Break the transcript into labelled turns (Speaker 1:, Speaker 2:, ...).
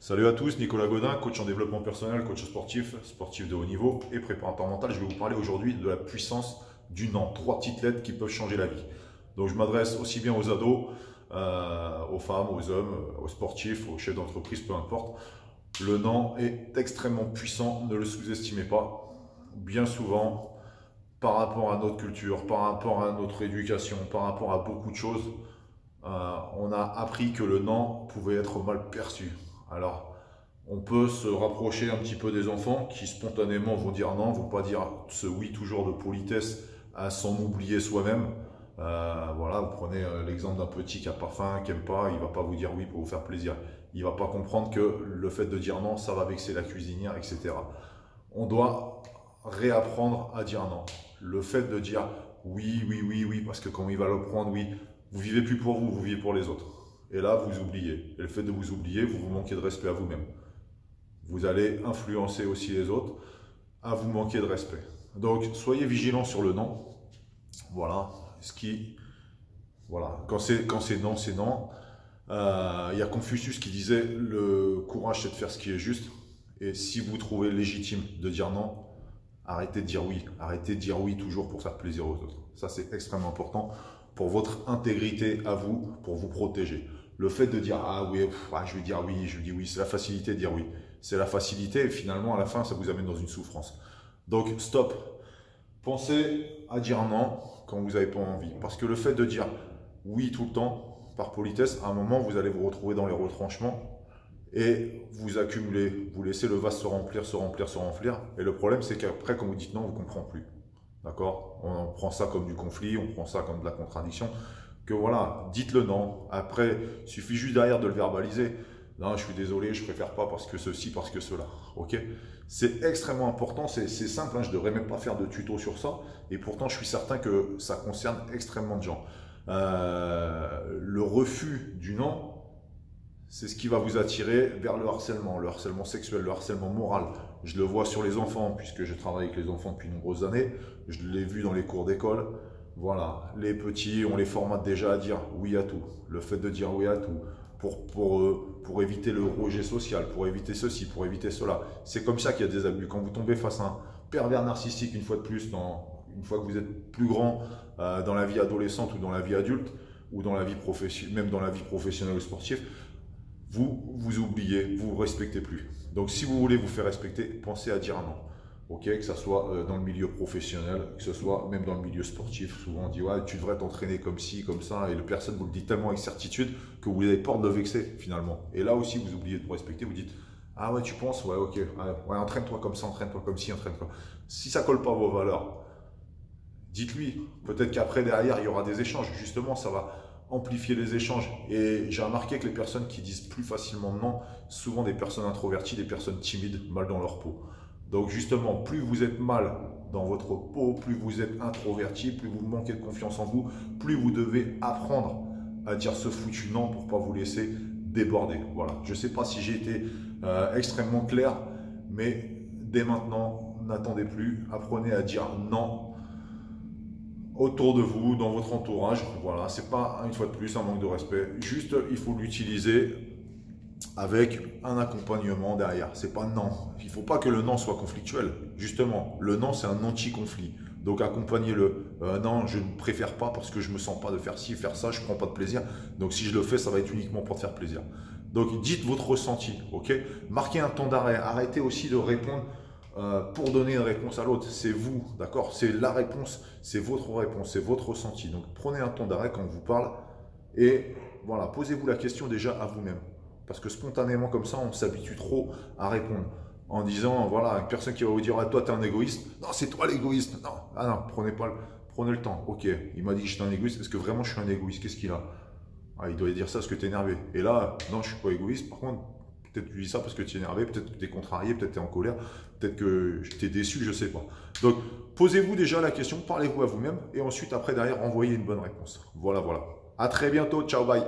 Speaker 1: Salut à tous, Nicolas Godin, coach en développement personnel, coach sportif, sportif de haut niveau et préparateur mental. Je vais vous parler aujourd'hui de la puissance du non. 3 petites lettres qui peuvent changer la vie. Donc je m'adresse aussi bien aux ados, aux femmes, aux hommes, aux sportifs, aux chefs d'entreprise, peu importe. Le non est extrêmement puissant, ne le sous-estimez pas. Bien souvent, par rapport à notre culture, par rapport à notre éducation, par rapport à beaucoup de choses, on a appris que le non pouvait être mal perçu. Alors, on peut se rapprocher un petit peu des enfants qui spontanément vont dire non, vont pas dire ce oui toujours de politesse sans oublier soi-même. Voilà, vous prenez l'exemple d'un petit qui n'a pas faim, qui n'aime pas, il va pas vous dire oui pour vous faire plaisir. Il va pas comprendre que le fait de dire non, ça va vexer la cuisinière, etc. On doit réapprendre à dire non. Le fait de dire oui, oui, oui, oui, parce que quand il va le prendre, oui, vous vivez plus pour vous, vous vivez pour les autres. Et là, vous oubliez. Et le fait de vous oublier, vous vous manquez de respect à vous-même. Vous allez influencer aussi les autres à vous manquer de respect. Donc, soyez vigilants sur le non. Voilà. Voilà. Quand c'est non, c'est non. Il y a Confucius qui disait le courage, c'est de faire ce qui est juste. Et si vous trouvez légitime de dire non, arrêtez de dire oui. Arrêtez de dire oui toujours pour faire plaisir aux autres. Ça, c'est extrêmement important pour votre intégrité à vous, pour vous protéger. Le fait de dire ah oui, je vais dire oui, je dis oui, c'est la facilité de dire oui. C'est la facilité et finalement à la fin ça vous amène dans une souffrance. Donc stop. Pensez à dire non quand vous n'avez pas envie. Parce que le fait de dire oui tout le temps, par politesse, à un moment vous allez vous retrouver dans les retranchements et vous accumulez, vous laissez le vase se remplir, se remplir, se remplir. Et le problème c'est qu'après quand vous dites non, vous ne comprenez plus. D'accord? On prend ça comme du conflit, on prend ça comme de la contradiction. Que voilà, dites-le non. Après, il suffit juste derrière de le verbaliser. Non, je suis désolé, je préfère pas parce que ceci, parce que cela. Ok? C'est extrêmement important, c'est simple, hein, je ne devrais même pas faire de tuto sur ça. Et pourtant, je suis certain que ça concerne extrêmement de gens. Le refus du non, c'est ce qui va vous attirer vers le harcèlement sexuel, le harcèlement moral. Je le vois sur les enfants, puisque je travaille avec les enfants depuis de nombreuses années. Je l'ai vu dans les cours d'école. Voilà, les petits, on les formate déjà à dire oui à tout. Le fait de dire oui à tout, pour éviter le rejet social, pour éviter ceci, pour éviter cela. C'est comme ça qu'il y a des abus. Quand vous tombez face à un pervers narcissique, une fois de plus, une fois que vous êtes plus grand dans la vie adolescente ou dans la vie adulte, ou dans la vie même dans la vie professionnelle ou sportive, vous oubliez, vous ne respectez plus. Donc si vous voulez vous faire respecter, pensez à dire non. Ok, que ce soit dans le milieu professionnel, que ce soit même dans le milieu sportif. Souvent on dit ouais, tu devrais t'entraîner comme ci, comme ça, et la personne vous le dit tellement avec certitude que vous avez peur de le vexer finalement. Et là aussi vous oubliez de vous respecter, vous dites ah ouais, tu penses, ouais, ok, ouais, entraîne-toi comme ça, entraîne-toi comme ci, entraîne-toi. Si ça colle pas à vos valeurs, dites-lui. Peut-être qu'après derrière il y aura des échanges. Justement, ça va amplifier les échanges. Et j'ai remarqué que les personnes qui disent plus facilement non, souvent des personnes introverties, des personnes timides, mal dans leur peau. Donc justement, plus vous êtes mal dans votre peau, plus vous êtes introverti, plus vous manquez de confiance en vous, plus vous devez apprendre à dire ce foutu non pour ne pas vous laisser déborder. Voilà. Je ne sais pas si j'ai été extrêmement clair, mais dès maintenant, n'attendez plus, apprenez à dire non autour de vous, dans votre entourage. Voilà, c'est pas une fois de plus un manque de respect. Juste, il faut l'utiliser avec un accompagnement derrière. C'est pas non. Il ne faut pas que le non soit conflictuel. Justement, le non, c'est un anti-conflit. Donc accompagnez-le. Non, je ne préfère pas parce que je ne me sens pas de faire ci, faire ça, je ne prends pas de plaisir. Donc si je le fais, ça va être uniquement pour te faire plaisir. Donc dites votre ressenti, ok? Marquez un temps d'arrêt. Arrêtez aussi de répondre pour donner une réponse à l'autre. C'est vous, d'accord? C'est la réponse, c'est votre réponse, c'est votre ressenti. Donc prenez un temps d'arrêt quand on vous parle et voilà, posez-vous la question déjà à vous-même. Parce que spontanément comme ça, on s'habitue trop à répondre. En disant, voilà, une personne qui va vous dire ah, « toi, tu es un égoïste ». Non, c'est toi l'égoïste. Non, ah non, prenez le temps. Ok, il m'a dit que j'étais un égoïste. Est-ce que vraiment je suis un égoïste? Qu'est-ce qu'il a? Ah, il doit dire ça parce que tu es énervé. Et là, non, je ne suis pas égoïste. Par contre, peut-être que tu dis ça parce que tu es énervé, peut-être que tu es contrarié, peut-être que tu es en colère, peut-être que tu es déçu, je ne sais pas. Donc, posez-vous déjà la question, parlez-vous à vous-même et ensuite, après, derrière, envoyez une bonne réponse. Voilà, voilà. À très bientôt. Ciao, bye.